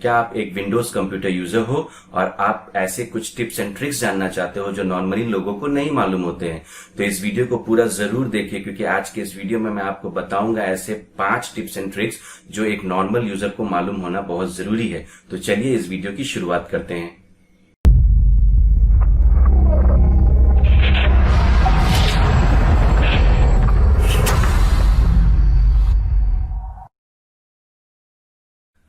क्या आप एक विंडोज कंप्यूटर यूजर हो और आप ऐसे कुछ टिप्स एंड ट्रिक्स जानना चाहते हो जो नॉर्मली लोगों को नहीं मालूम होते हैं, तो इस वीडियो को पूरा जरूर देखिए, क्योंकि आज के इस वीडियो में मैं आपको बताऊंगा ऐसे 5 टिप्स एंड ट्रिक्स जो एक नॉर्मल यूजर को मालूम होना बहुत जरूरी है। तो चलिए इस वीडियो की शुरुआत करते हैं।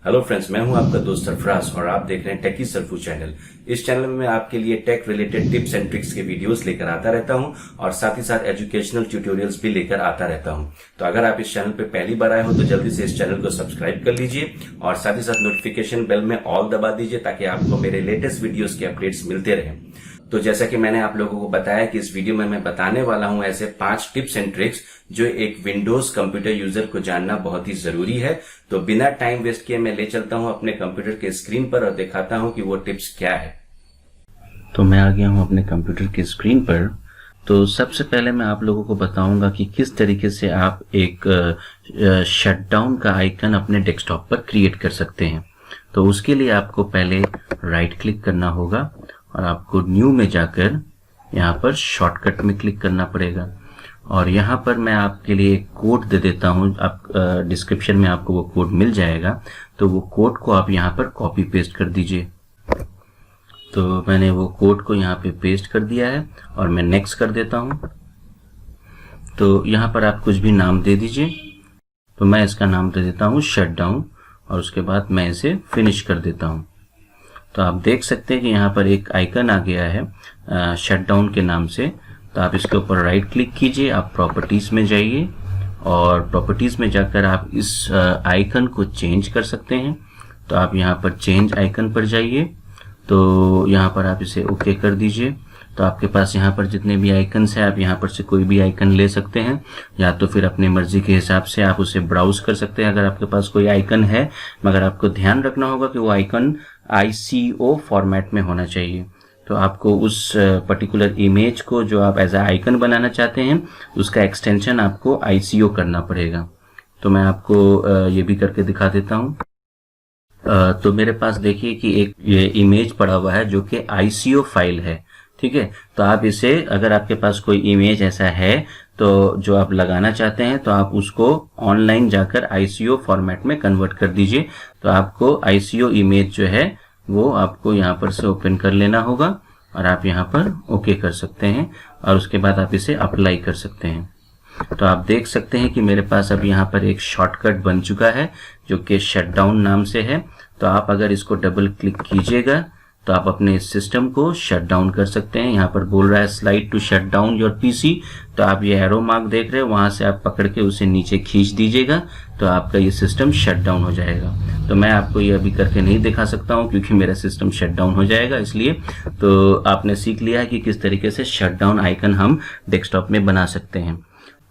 हेलो फ्रेंड्स, मैं हूं आपका दोस्त सरफराज और आप देख रहे हैं टेकी सरफू चैनल। इस चैनल में मैं आपके लिए tech related tips and tricks के वीडियोस लेकर आता रहता हूं और साथ ही साथ एजुकेशनल ट्यूटोरियल्स भी लेकर आता रहता हूं। तो अगर आप इस चैनल पे पहली बार आए हो तो जल्दी से इस चैनल को सब्सक्राइब कर लीजिए और साथ ही साथ नोटिफिकेशन बेल में ऑल दबा दीजिए ताकि आपको मेरे लेटेस्ट वीडियोस के अपडेट्स मिलते रहे। तो जैसा कि मैंने आप लोगों को बताया कि इस वीडियो में मैं बताने वाला हूं ऐसे 5 टिप्स एंड ट्रिक्स जो एक विंडोज कंप्यूटर यूजर को जानना बहुत ही जरूरी है। तो बिना टाइम वेस्ट किए मैं ले चलता हूं अपने कंप्यूटर के स्क्रीन पर और दिखाता हूं कि वो टिप्स क्या है। तो मैं आ गया हूं अपने कंप्यूटर की स्क्रीन पर। तो सबसे पहले मैं आप लोगों को बताऊंगा कि किस तरीके से आप एक शटडाउन का आइकन अपने डेस्कटॉप पर क्रिएट कर सकते हैं। तो उसके लिए आपको पहले राइट क्लिक करना होगा और आपको न्यू में जाकर यहाँ पर शॉर्टकट में क्लिक करना पड़ेगा। और यहाँ पर मैं आपके लिए एक कोड दे देता हूँ, आप डिस्क्रिप्शन में आपको वो कोड मिल जाएगा। तो वो कोड को आप यहाँ पर कॉपी पेस्ट कर दीजिए। तो मैंने वो कोड को यहाँ पे पेस्ट कर दिया है और मैं नेक्स्ट कर देता हूँ। तो यहाँ पर आप कुछ भी नाम दे दीजिए। तो मैं इसका नाम दे देता हूँ शटडाउन और उसके बाद मैं इसे फिनिश कर देता हूँ। तो आप देख सकते हैं कि यहाँ पर एक आइकन आ गया है शटडाउन के नाम से। तो आप इसके ऊपर राइट क्लिक कीजिए, आप प्रॉपर्टीज में जाइए और प्रॉपर्टीज में जाकर आप इस आइकन को चेंज कर सकते हैं। तो आप यहाँ पर चेंज आइकन पर जाइए। तो यहाँ पर आप इसे ओके कर दीजिए। तो आपके पास यहाँ पर जितने भी आइकन्स हैं आप यहाँ पर से कोई भी आइकन ले सकते हैं या तो फिर अपनी मर्जी के हिसाब से आप उसे ब्राउज कर सकते हैं अगर आपके पास कोई आइकन है। मगर आपको ध्यान रखना होगा कि वो आइकन ICO फॉर्मेट में होना चाहिए। तो आपको उस पर्टिकुलर इमेज को जो आप एज ए आइकन बनाना चाहते हैं उसका एक्सटेंशन आपको ICO करना पड़ेगा। तो मैं आपको ये भी करके दिखा देता हूँ। तो मेरे पास देखिए कि एक ये इमेज पड़ा हुआ है जो कि ICO फाइल है, ठीक है। तो आप इसे, अगर आपके पास कोई इमेज ऐसा है तो जो आप लगाना चाहते हैं तो आप उसको ऑनलाइन जाकर ICO फॉर्मेट में कन्वर्ट कर दीजिए। तो आपको ICO इमेज जो है वो आपको यहाँ पर से ओपन कर लेना होगा और आप यहाँ पर ओके कर सकते हैं और उसके बाद आप इसे अप्लाई कर सकते हैं। तो आप देख सकते हैं कि मेरे पास अब यहाँ पर एक शॉर्टकट बन चुका है जो कि शटडाउन नाम से है। तो आप अगर इसको डबल क्लिक कीजिएगा तो आप अपने सिस्टम को शट डाउन कर सकते हैं। यहाँ पर बोल रहा है slide to shut down your PC। तो आप ये एरो मार्क देख रहे हो, वहां से आप पकड़ के उसे नीचे खींच दीजिएगा तो आपका ये सिस्टम शट डाउन हो जाएगा। तो मैं आपको ये अभी करके नहीं दिखा सकता हूँ क्योंकि मेरा सिस्टम शट डाउन हो जाएगा, इसलिए। तो आपने सीख लिया है कि किस तरीके से शट डाउन आइकन हम डेस्कटॉप में बना सकते हैं।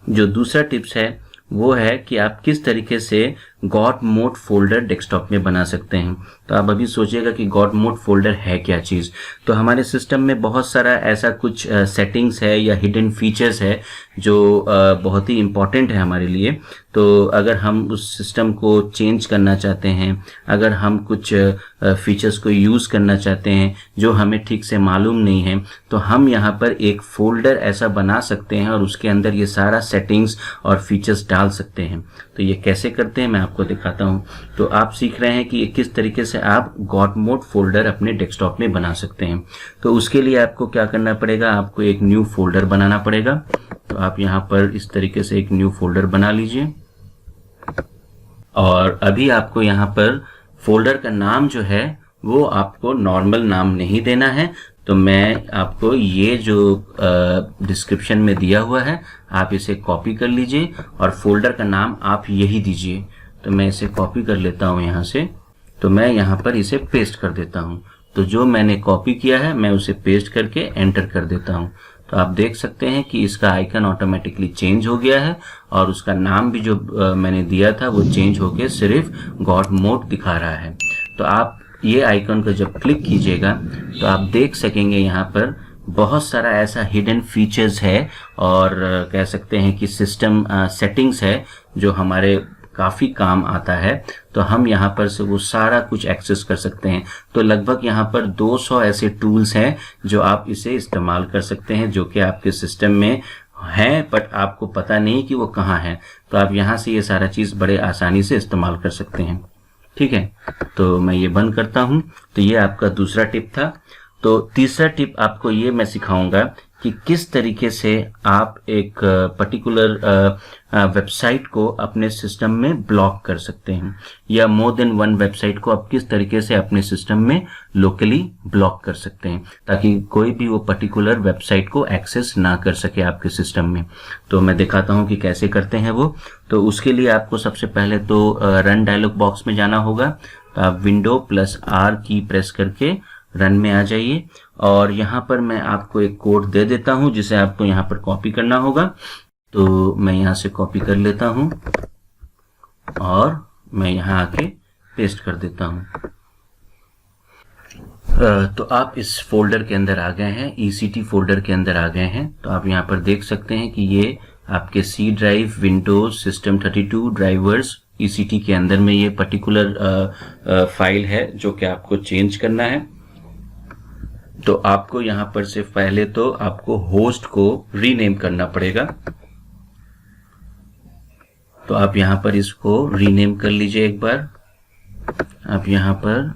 जो दूसरा टिप्स है वो है कि आप किस तरीके से गॉड मोड फोल्डर डेस्कटॉप में बना सकते हैं। तो आप अभी सोचिएगा कि गॉड मोड फोल्डर है क्या चीज़। तो हमारे सिस्टम में बहुत सारा ऐसा कुछ सेटिंग्स है या हिडन फीचर्स है जो बहुत ही इम्पॉर्टेंट है हमारे लिए। तो अगर हम उस सिस्टम को चेंज करना चाहते हैं, अगर हम कुछ फीचर्स को यूज़ करना चाहते हैं जो हमें ठीक से मालूम नहीं है, तो हम यहाँ पर एक फोल्डर ऐसा बना सकते हैं और उसके अंदर ये सारा सेटिंग्स और फीचर्स डाल सकते हैं। तो ये कैसे करते हैं मैं आपको दिखाता हूँ। तो आप सीख रहे हैं कि किस तरीके से आप गॉड मोड फोल्डर अपने डेस्कटॉप में बना सकते हैं। तो उसके लिए आपको क्या करना पड़ेगा, आपको एक न्यू फोल्डर बनाना पड़ेगा। तो आप यहाँ पर इस तरीके से एक न्यू फोल्डर बना लीजिए और अभी आपको यहाँ पर फोल्डर का नाम जो है वो आपको नॉर्मल नाम नहीं देना है। तो मैं आपको ये जो डिस्क्रिप्शन में दिया हुआ है आप इसे कॉपी कर लीजिए और फोल्डर का नाम आप यही दीजिए। तो मैं इसे कॉपी कर लेता हूँ यहाँ से। तो मैं यहाँ पर इसे पेस्ट कर देता हूँ। तो जो मैंने कॉपी किया है मैं उसे पेस्ट करके एंटर कर देता हूँ। तो आप देख सकते हैं कि इसका आइकन ऑटोमेटिकली चेंज हो गया है और उसका नाम भी जो मैंने दिया था वो चेंज होके सिर्फ गॉड मोड दिखा रहा है। तो आप ये आइकन को जब क्लिक कीजिएगा तो आप देख सकेंगे यहाँ पर बहुत सारा ऐसा हिडन फीचर्स है और कह सकते हैं कि सिस्टम सेटिंग्स है जो हमारे काफ़ी काम आता है, तो हम यहाँ पर से वो सारा कुछ एक्सेस कर सकते हैं। तो लगभग यहाँ पर 200 ऐसे टूल्स हैं जो आप इसे इस्तेमाल कर सकते हैं, जो कि आपके सिस्टम में हैं बट आपको पता नहीं कि वो कहाँ है। तो आप यहाँ से ये सारा चीज़ बड़े आसानी से इस्तेमाल कर सकते हैं। ठीक है, तो मैं ये बंद करता हूँ। तो ये आपका दूसरा टिप था। तो तीसरा टिप आपको ये मैं सिखाऊंगा कि किस तरीके से आप एक पर्टिकुलर वेबसाइट को अपने सिस्टम में ब्लॉक कर सकते हैं, या मोर देन वन वेबसाइट को आप किस तरीके से अपने सिस्टम में लोकली ब्लॉक कर सकते हैं, ताकि कोई भी वो पर्टिकुलर वेबसाइट को एक्सेस ना कर सके आपके सिस्टम में। तो मैं दिखाता हूं कि कैसे करते हैं वो। तो उसके लिए आपको सबसे पहले तो रन डायलॉग बॉक्स में जाना होगा। तो आप Windows+R की प्रेस करके रन में आ जाइए, और यहाँ पर मैं आपको एक कोड दे देता हूँ जिसे आपको यहाँ पर कॉपी करना होगा। तो मैं यहाँ से कॉपी कर लेता हूँ और मैं यहाँ आके पेस्ट कर देता हूँ। तो आप इस फोल्डर के अंदर आ गए हैं, ECT फोल्डर के अंदर आ गए हैं। तो आप यहाँ पर देख सकते हैं कि ये आपके C drive, Windows, System32, drivers, ECT के अंदर में ये पर्टिकुलर फाइल है जो कि आपको चेंज करना है। तो आपको यहाँ पर से पहले तो आपको होस्ट को रीनेम करना पड़ेगा। तो आप यहाँ पर इसको रीनेम कर लीजिए एक बार। आप यहाँ पर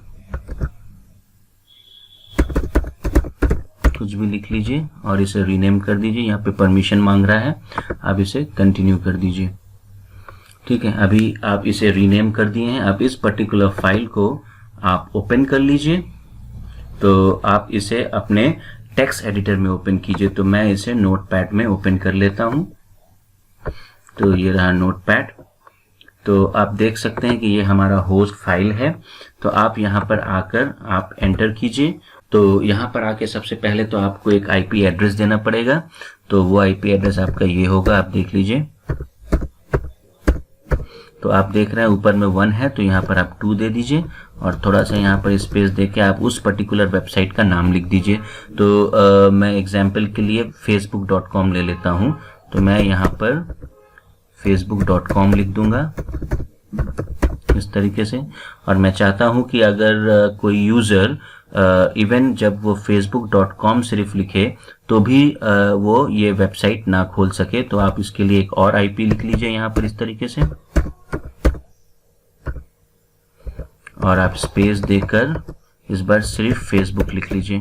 कुछ भी लिख लीजिए और इसे रीनेम कर दीजिए। यहाँ पे परमिशन मांग रहा है, आप इसे कंटिन्यू कर दीजिए। ठीक है, अभी आप इसे रीनेम कर दिए हैं। अब इस पर्टिकुलर फाइल को आप ओपन कर लीजिए। तो आप इसे अपने टेक्स्ट एडिटर में ओपन कीजिए। तो मैं इसे नोटपैड में ओपन कर लेता हूं। तो ये रहा नोटपैड। तो आप देख सकते हैं कि ये हमारा होस्ट फाइल है। तो आप यहाँ पर आकर आप एंटर कीजिए। तो यहाँ पर आके सबसे पहले तो आपको एक आईपी एड्रेस देना पड़ेगा। तो वो आईपी एड्रेस आपका ये होगा, आप देख लीजिए। तो आप देख रहे हैं ऊपर में 1 है, तो यहाँ पर आप 2 दे दीजिए और थोड़ा सा यहाँ पर स्पेस देके आप उस पर्टिकुलर वेबसाइट का नाम लिख दीजिए। तो मैं एग्जांपल के लिए facebook.com ले लेता हूँ। तो मैं यहाँ पर facebook.com लिख दूंगा इस तरीके से। और मैं चाहता हूँ कि अगर कोई यूजर इवन जब वो facebook.com सिर्फ लिखे तो भी वो ये वेबसाइट ना खोल सके, तो आप इसके लिए एक और आईपी लिख लीजिए यहाँ पर इस तरीके से, और आप स्पेस देकर इस बार सिर्फ फेसबुक लिख लीजिए,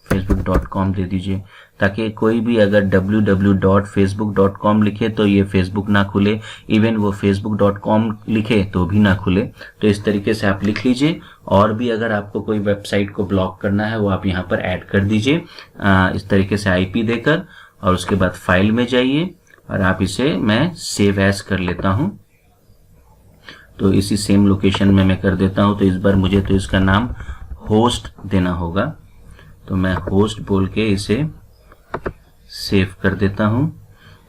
facebook.com दे दीजिए, ताकि कोई भी अगर www.facebook.com लिखे तो ये फेसबुक ना खुले, इवन वो facebook.com लिखे तो भी ना खुले। तो इस तरीके से आप लिख लीजिए। और भी अगर आपको कोई वेबसाइट को ब्लॉक करना है वो आप यहाँ पर ऐड कर दीजिए इस तरीके से आईपी देकर, और उसके बाद फाइल में जाइए और आप इसे मैं सेव एज कर लेता हूँ। तो इसी सेम लोकेशन में मैं कर देता हूँ। तो इस बार मुझे तो इसका नाम होस्ट देना होगा। तो मैं होस्ट बोल के इसे सेव कर देता हूँ।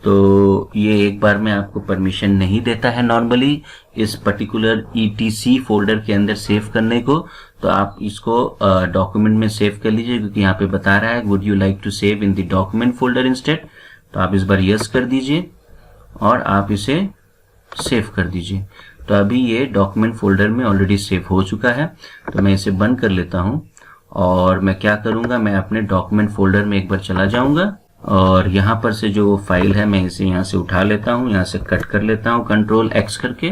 तो ये एक बार में आपको परमिशन नहीं देता है नॉर्मली इस पर्टिकुलर ETC फोल्डर के अंदर सेव करने को। तो आप इसको डॉक्यूमेंट में सेव कर लीजिए, क्योंकि यहाँ पे बता रहा है would you like to save in the document folder instead. तो आप इस बार यस कर दीजिए और आप इसे सेव कर दीजिए। तो अभी ये डॉक्यूमेंट फोल्डर में ऑलरेडी सेव हो चुका है। तो मैं इसे बंद कर लेता हूँ और मैं क्या करूँगा, मैं अपने डॉक्यूमेंट फोल्डर में एक बार चला जाऊँगा और यहाँ पर से जो फाइल है मैं इसे यहाँ से उठा लेता हूँ, यहाँ से कट कर लेता हूँ Ctrl X करके,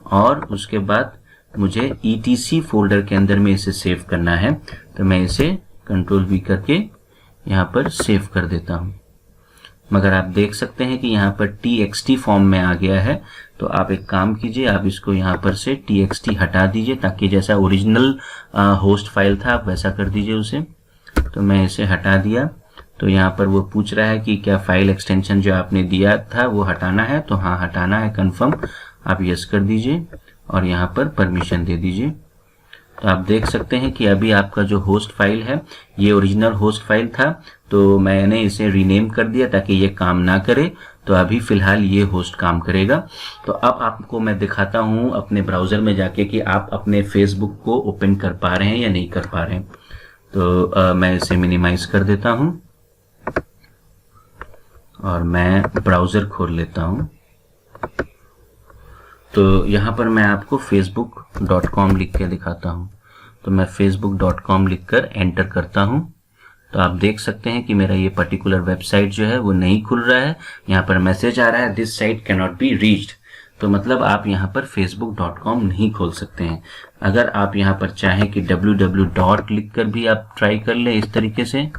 और उसके बाद मुझे ETC फोल्डर के अंदर में इसे सेव करना है। तो मैं इसे Ctrl V करके यहाँ पर सेव कर देता हूँ। मगर आप देख सकते हैं कि यहाँ पर TXT फॉर्म में आ गया है। तो आप एक काम कीजिए, आप इसको यहाँ पर से TXT हटा दीजिए, ताकि जैसा ओरिजिनल होस्ट फाइल था आप वैसा कर दीजिए उसे। तो मैं इसे हटा दिया। तो यहाँ पर वो पूछ रहा है कि क्या फाइल एक्सटेंशन जो आपने दिया था वो हटाना है। तो हाँ, हटाना है, कंफर्म। आप यस कर दीजिए और यहाँ पर परमिशन दे दीजिए। तो आप देख सकते हैं कि अभी आपका जो होस्ट फाइल है ये ओरिजिनल होस्ट फाइल था, तो मैंने इसे रीनेम कर दिया ताकि ये काम ना करे। तो अभी फिलहाल ये होस्ट काम करेगा। तो अब आपको मैं दिखाता हूँ अपने ब्राउजर में जाके कि आप अपने फेसबुक को ओपन कर पा रहे हैं या नहीं कर पा रहे हैं। तो मैं इसे मिनिमाइज कर देता हूँ और मैं ब्राउजर खोल लेता हूँ। तो यहाँ पर मैं आपको facebook.com लिख के दिखाता हूँ। तो मैं facebook.com लिखकर एंटर करता हूँ। तो आप देख सकते हैं कि मेरा ये पर्टिकुलर वेबसाइट जो है वो नहीं खुल रहा है। यहाँ पर मैसेज आ रहा है this site can not be reached. तो मतलब आप यहाँ पर facebook.com नहीं खोल सकते हैं। अगर आप यहाँ पर चाहें कि www. लिखकर भी आप ट्राई कर लें इस तरीके से,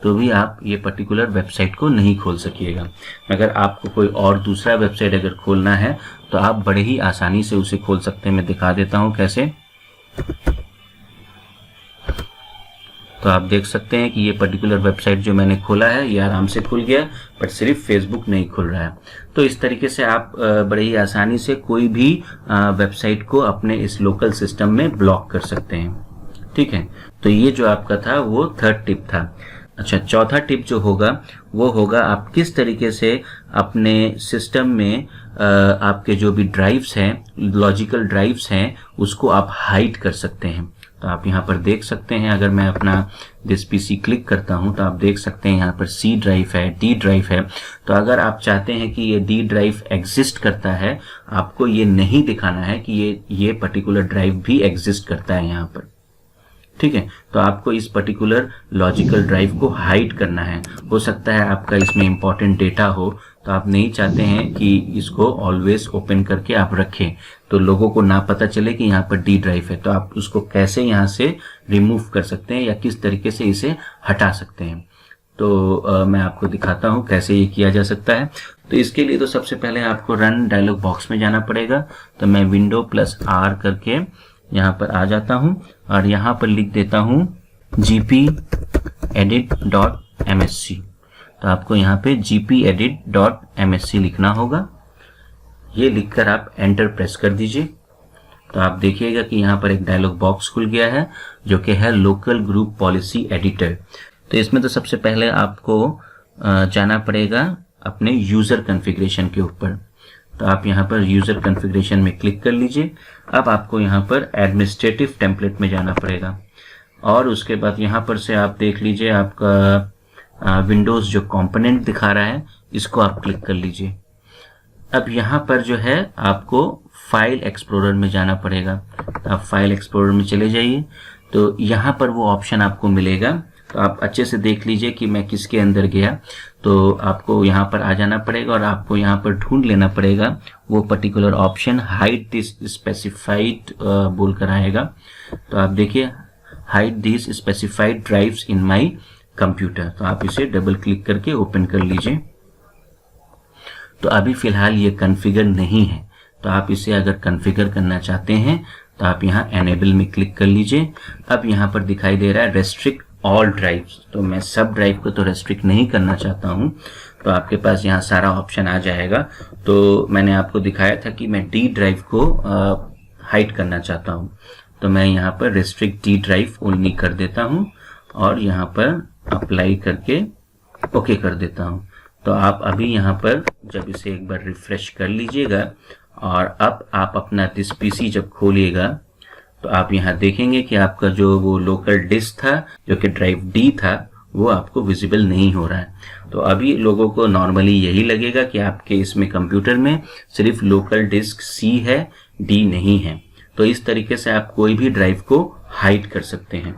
तो भी आप ये पर्टिकुलर वेबसाइट को नहीं खोल सकिएगा। अगर आपको कोई और दूसरा वेबसाइट अगर खोलना है तो आप बड़े ही आसानी से उसे खोल सकते हैं। मैं दिखा देता हूं कैसे। तो आप देख सकते हैं कि ये पर्टिकुलर वेबसाइट जो मैंने खोला है ये आराम से खुल गया, बट सिर्फ फेसबुक नहीं खुल रहा है। तो इस तरीके से आप बड़े ही आसानी से कोई भी वेबसाइट को अपने इस लोकल सिस्टम में ब्लॉक कर सकते हैं। ठीक है, तो ये जो आपका था वो थर्ड टिप था। अच्छा, चौथा टिप जो होगा वो होगा आप किस तरीके से अपने सिस्टम में आपके जो भी ड्राइव्स हैं, लॉजिकल ड्राइव्स हैं, उसको आप हाइड कर सकते हैं। तो आप यहाँ पर देख सकते हैं, अगर मैं अपना दिस पीसी क्लिक करता हूँ तो आप देख सकते हैं यहाँ पर सी ड्राइव है, डी ड्राइव है। तो अगर आप चाहते हैं कि ये डी ड्राइव एग्जिस्ट करता है, आपको ये नहीं दिखाना है कि ये पर्टिकुलर ड्राइव भी एग्जिस्ट करता है यहाँ पर। ठीक है, तो आपको इस पर्टिकुलर लॉजिकल ड्राइव को हाइड करना है। हो सकता है आपका इसमें इंपॉर्टेंट डेटा हो, तो आप नहीं चाहते हैं कि इसको ऑलवेज ओपन करके आप रखें, तो लोगों को ना पता चले कि यहाँ पर डी ड्राइव है। तो आप उसको कैसे यहाँ से रिमूव कर सकते हैं या किस तरीके से इसे हटा सकते हैं, तो मैं आपको दिखाता हूँ कैसे ये किया जा सकता है। तो इसके लिए तो सबसे पहले आपको रन डायलॉग बॉक्स में जाना पड़ेगा। तो मैं Windows+R करके यहाँ पर आ जाता हूँ और यहाँ पर लिख देता हूँ gpedit.msc। तो आपको यहाँ पे gpedit.msc लिखना होगा। ये लिखकर आप एंटर प्रेस कर दीजिए। तो आप देखिएगा कि यहाँ पर एक डायलॉग बॉक्स खुल गया है जो कि है लोकल ग्रुप पॉलिसी एडिटर। तो इसमें तो सबसे पहले आपको जाना पड़ेगा अपने यूजर कॉन्फ़िगरेशन के ऊपर। तो आप यहाँ पर यूजर कॉन्फ़िगरेशन में क्लिक कर लीजिए। अब आपको यहाँ पर एडमिनिस्ट्रेटिव टेम्पलेट में जाना पड़ेगा और उसके बाद यहाँ पर से आप देख लीजिए आपका विंडोज जो कंपोनेंट दिखा रहा है इसको आप क्लिक कर लीजिए। अब यहाँ पर जो है आपको फाइल एक्सप्लोरर में जाना पड़ेगा। तो आप फाइल एक्सप्लोरर में चले जाइए। तो यहाँ पर वो ऑप्शन आपको मिलेगा। तो आप अच्छे से देख लीजिए कि मैं किसके अंदर गया। तो आपको यहाँ पर आ जाना पड़ेगा और आपको यहाँ पर ढूंढ लेना पड़ेगा वो particular option hide this specified बोलकर आएगा। तो आप देखिए hide this specified drives in my computer. तो आप इसे डबल क्लिक करके ओपन कर लीजिए। तो अभी फिलहाल ये कॉन्फ़िगर नहीं है। तो आप इसे अगर कॉन्फ़िगर करना चाहते हैं तो आप यहाँ एनेबल में क्लिक कर लीजिए। अब यहाँ पर दिखाई दे रहा है रेस्ट्रिक्ट ऑल ड्राइव्स। तो मैं सब ड्राइव को तो रेस्ट्रिक्ट नहीं करना चाहता हूँ। तो आपके पास यहाँ सारा ऑप्शन आ जाएगा। तो मैंने आपको दिखाया था कि मैं डी ड्राइव को हाइड करना चाहता हूँ। तो मैं यहाँ पर रेस्ट्रिक्ट डी ड्राइव ओनली कर देता हूँ और यहाँ पर अप्लाई करके ओके कर देता हूँ। तो आप अभी यहाँ पर जब इसे एक बार रिफ्रेश कर लीजिएगा और अब आप अपना दिस पीसी जब खोलिएगा तो आप यहाँ देखेंगे कि आपका जो वो लोकल डिस्क था जो कि ड्राइव डी था वो आपको विजिबल नहीं हो रहा है। तो अभी लोगों को नॉर्मली यही लगेगा कि आपके इसमें कंप्यूटर में सिर्फ लोकल डिस्क सी है, डी नहीं है। तो इस तरीके से आप कोई भी ड्राइव को हाइड कर सकते हैं।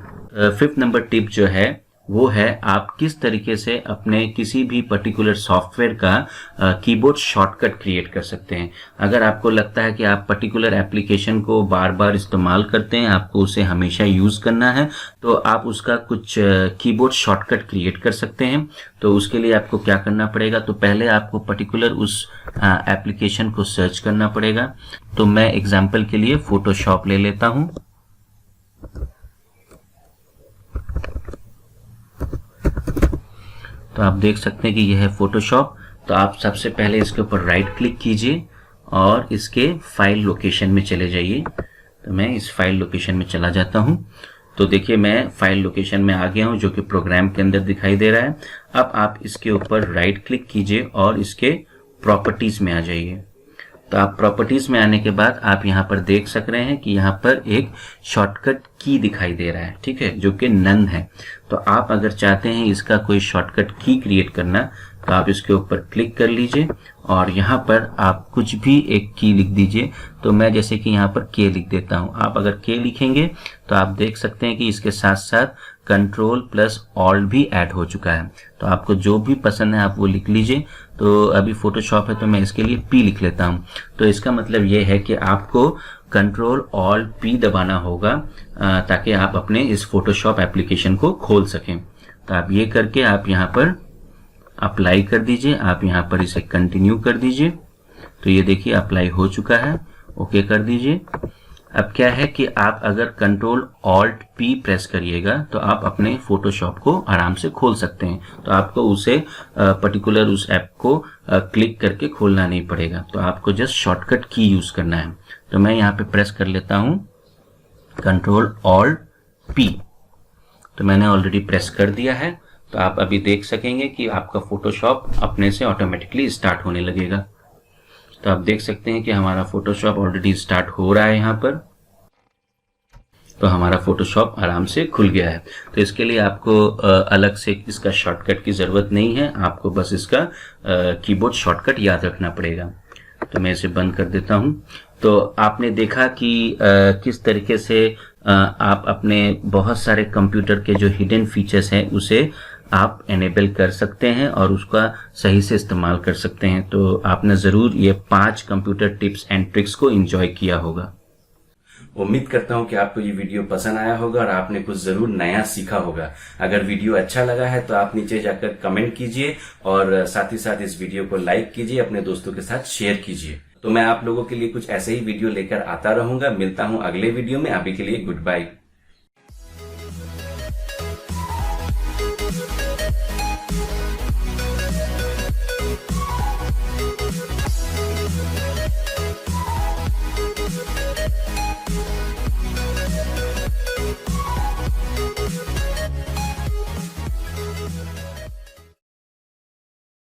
फिफ्थ नंबर टिप जो है वो है आप किस तरीके से अपने किसी भी पर्टिकुलर सॉफ्टवेयर का कीबोर्ड शॉर्टकट क्रिएट कर सकते हैं। अगर आपको लगता है कि आप पर्टिकुलर एप्लीकेशन को बार बार इस्तेमाल करते हैं, आपको उसे हमेशा यूज करना है, तो आप उसका कुछ कीबोर्ड शॉर्टकट क्रिएट कर सकते हैं। तो उसके लिए आपको क्या करना पड़ेगा, तो पहले आपको पर्टिकुलर उस एप्लीकेशन को सर्च करना पड़ेगा। तो मैं एग्जाम्पल के लिए फोटोशॉप ले लेता हूँ। तो आप देख सकते हैं कि यह है फोटोशॉप। तो आप सबसे पहले इसके ऊपर राइट क्लिक कीजिए और इसके फाइल लोकेशन में चले जाइए। तो मैं इस फाइल लोकेशन में चला जाता हूं। तो देखिए मैं फाइल लोकेशन में आ गया हूं जो कि प्रोग्राम के अंदर दिखाई दे रहा है। अब आप इसके ऊपर राइट क्लिक कीजिए और इसके प्रॉपर्टीज में आ जाइए। तो आप प्रॉपर्टीज में आने के बाद आप यहाँ पर देख सक रहे हैं कि यहाँ पर एक शॉर्टकट की दिखाई दे रहा है, ठीक है, जो कि नन है। तो आप अगर चाहते हैं इसका कोई शॉर्टकट की क्रिएट करना तो आप इसके ऊपर क्लिक कर लीजिए और यहाँ पर आप कुछ भी एक की लिख दीजिए। तो मैं जैसे कि यहाँ पर के लिख देता हूँ। आप अगर के लिखेंगे तो आप देख सकते हैं कि इसके साथ साथ कंट्रोल प्लस ऑल्ट भी ऐड हो चुका है। तो आपको जो भी पसंद है आप वो लिख लीजिए। तो अभी फोटोशॉप है तो मैं इसके लिए पी लिख लेता हूँ। तो इसका मतलब ये है कि आपको कंट्रोल ऑल्ट पी दबाना होगा ताकि आप अपने इस फोटोशॉप एप्लीकेशन को खोल सकें। तो आप ये करके आप यहाँ पर अप्लाई कर दीजिए। आप यहाँ पर इसे कंटिन्यू कर दीजिए। तो ये देखिए अप्लाई हो चुका है, ओके कर दीजिए। अब क्या है कि आप अगर कंट्रोल ऑल्ट पी प्रेस करिएगा तो आप अपने फोटोशॉप को आराम से खोल सकते हैं। तो आपको उसे पर्टिकुलर उस ऐप को क्लिक करके खोलना नहीं पड़ेगा। तो आपको जस्ट शॉर्टकट की यूज करना है। तो मैं यहाँ पे प्रेस कर लेता हूँ कंट्रोल ऑल्ट पी। तो मैंने ऑलरेडी प्रेस कर दिया है। तो आप अभी देख सकेंगे कि आपका फोटोशॉप अपने से ऑटोमेटिकली स्टार्ट होने लगेगा। तो आप देख सकते हैं कि हमारा फोटोशॉप ऑलरेडी स्टार्ट हो रहा है यहाँ पर। तो हमारा फोटोशॉप आराम से खुल गया है। तो इसके लिए आपको अलग से इसका शॉर्टकट की जरूरत नहीं है। आपको बस इसका कीबोर्ड शॉर्टकट याद रखना पड़ेगा। तो मैं इसे बंद कर देता हूं। तो आपने देखा कि किस तरीके से आप अपने बहुत सारे कंप्यूटर के जो हिडन फीचर्स हैं उसे आप एनेबल कर सकते हैं और उसका सही से इस्तेमाल कर सकते हैं। तो आपने जरूर ये 5 कंप्यूटर टिप्स एंड ट्रिक्स को एंजॉय किया होगा। उम्मीद करता हूं कि आपको ये वीडियो पसंद आया होगा और आपने कुछ जरूर नया सीखा होगा। अगर वीडियो अच्छा लगा है तो आप नीचे जाकर कमेंट कीजिए और साथ ही साथ इस वीडियो को लाइक कीजिए, अपने दोस्तों के साथ शेयर कीजिए। तो मैं आप लोगों के लिए कुछ ऐसे ही वीडियो लेकर आता रहूंगा। मिलता हूं अगले वीडियो में। अभी के लिए गुड बाय।